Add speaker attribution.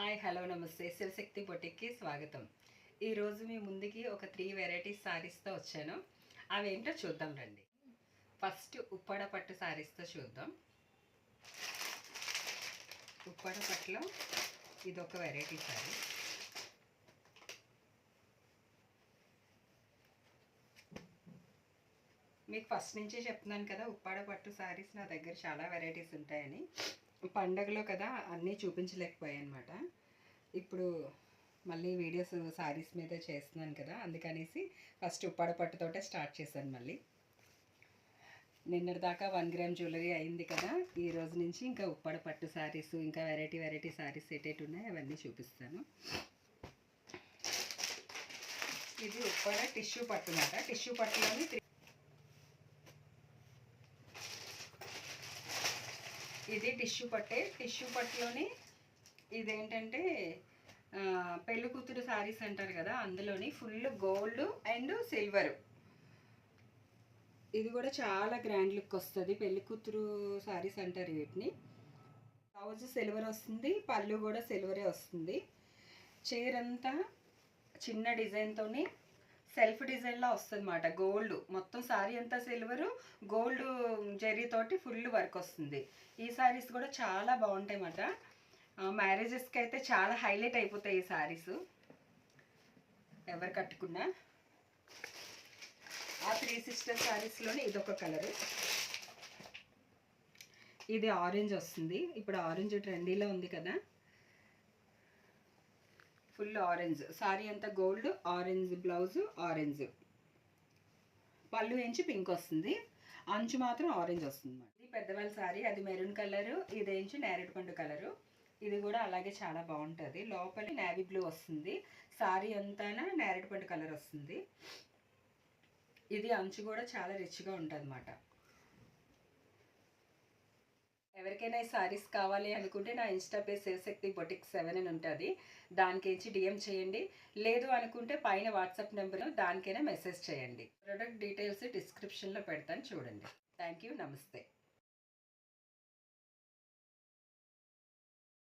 Speaker 1: Hi hello నమస్తే శివశక్తి బొటిక్కి స్వాగతం. ఈరోజు మీ ముందుకి ఒక 3 వెరైటీస్ శారీస్తో వచ్చాను. అవి ఏంటో చూద్దాం రండి. ఫస్ట్ ఉప్పాడ పట్టు శారీస్తో చూద్దాం. ఉప్పాడ పట్టులో ఇదొక వెరైటీ శారీ. మీకు ఫస్ట్ నుంచే చెప్తున్నాను కదా, ఉప్పాడ పట్టు శారీస్ నా దగ్గర చాలా వెరైటీస్ ఉంటాయని. పండగలో కదా అన్నీ చూపించలేకపోయాయి అనమాట. ఇప్పుడు మళ్ళీ వీడియోస్ శారీస్ మీద చేస్తున్నాను కదా, అందుకనేసి ఫస్ట్ ఉప్పాడ పట్టుతోటే స్టార్ట్ చేశాను. మళ్ళీ నిన్నటి దాకా 1 గ్రామ్ జ్యువెలరీ అయింది కదా, ఈ రోజు నుంచి ఇంకా ఉప్పాడ పట్టు శారీస్, ఇంకా వెరైటీ శారీస్ ఎటేటు ఉన్నాయి అవన్నీ చూపిస్తాను. ఇది ఉప్పాడ టిష్యూ పట్టు మాట. టిష్యూ పట్టులోని ఇది టిష్యూ పట్టే. టిష్యూ పట్టులోని ఇదేంటంటే పెళ్లి కూతురు శారీస్ అంటారు కదా, అందులోని ఫుల్ గోల్డ్ అండ్ సిల్వర్. ఇది కూడా చాలా గ్రాండ్ లుక్ వస్తుంది. పెళ్లి కూతురు శారీస్ అంటారు వీటిని. బ్లౌజ్ సిల్వర్ వస్తుంది, పళ్ళు కూడా సిల్వరే వస్తుంది. చీర అంతా చిన్న డిజైన్తోని సెల్ఫ్ డిజైన్లా వస్తుంది అన్నమాట. గోల్డ్ మొత్తం శారీ అంతా సిల్వరు, గోల్డ్ జరీతోటి ఫుల్ వర్క్ వస్తుంది. ఈ శారీస్ కూడా చాలా బాగుంటాయి అన్నమాట. మ్యారేజెస్కి అయితే చాలా హైలైట్ అయిపోతాయి ఈ శారీస్, ఎవరు కట్టుకున్నా. ఆ 3 సిస్టర్ శారీస్లోని ఇదొక కలరు. ఇది ఆరెంజ్ వస్తుంది. ఇప్పుడు ఆరెంజ్ ట్రెండీలో ఉంది కదా, ఫుల్ ఆరెంజ్ శారీ అంతా గోల్డ్, ఆరెంజ్ బ్లౌజ్, ఆరెంజ్ పళ్ళు ఎంచి పింక్ వస్తుంది, అంచు మాత్రం ఆరెంజ్ వస్తుంది. ఇది పెద్దవాళ్ళ శారీ, అది మెరూన్ కలరు, ఇదేంచి నేరేడు పండు కలరు. ఇది కూడా అలాగే చాలా బాగుంటుంది. లోపల నేవీ బ్లూ వస్తుంది, శారీ అంతా నేరేడు పండు కలర్ వస్తుంది. ఇది అంచు కూడా చాలా రిచ్గా ఉంటుంది అన్నమాట. ఎవరికైనా ఈ శారీస్ కావాలి అనుకుంటే నా ఇన్స్టా పేజ్ శివశక్తి బొటిక్ 7 అని ఉంటుంది, దానికేంచి డిఎం చేయండి. లేదు అనుకుంటే పైన వాట్సాప్ నెంబర్, దానికైనా మెసేజ్ చేయండి. ప్రొడక్ట్ డీటెయిల్స్ డిస్క్రిప్షన్లో పెడతాను, చూడండి. థ్యాంక్ యూ, నమస్తే.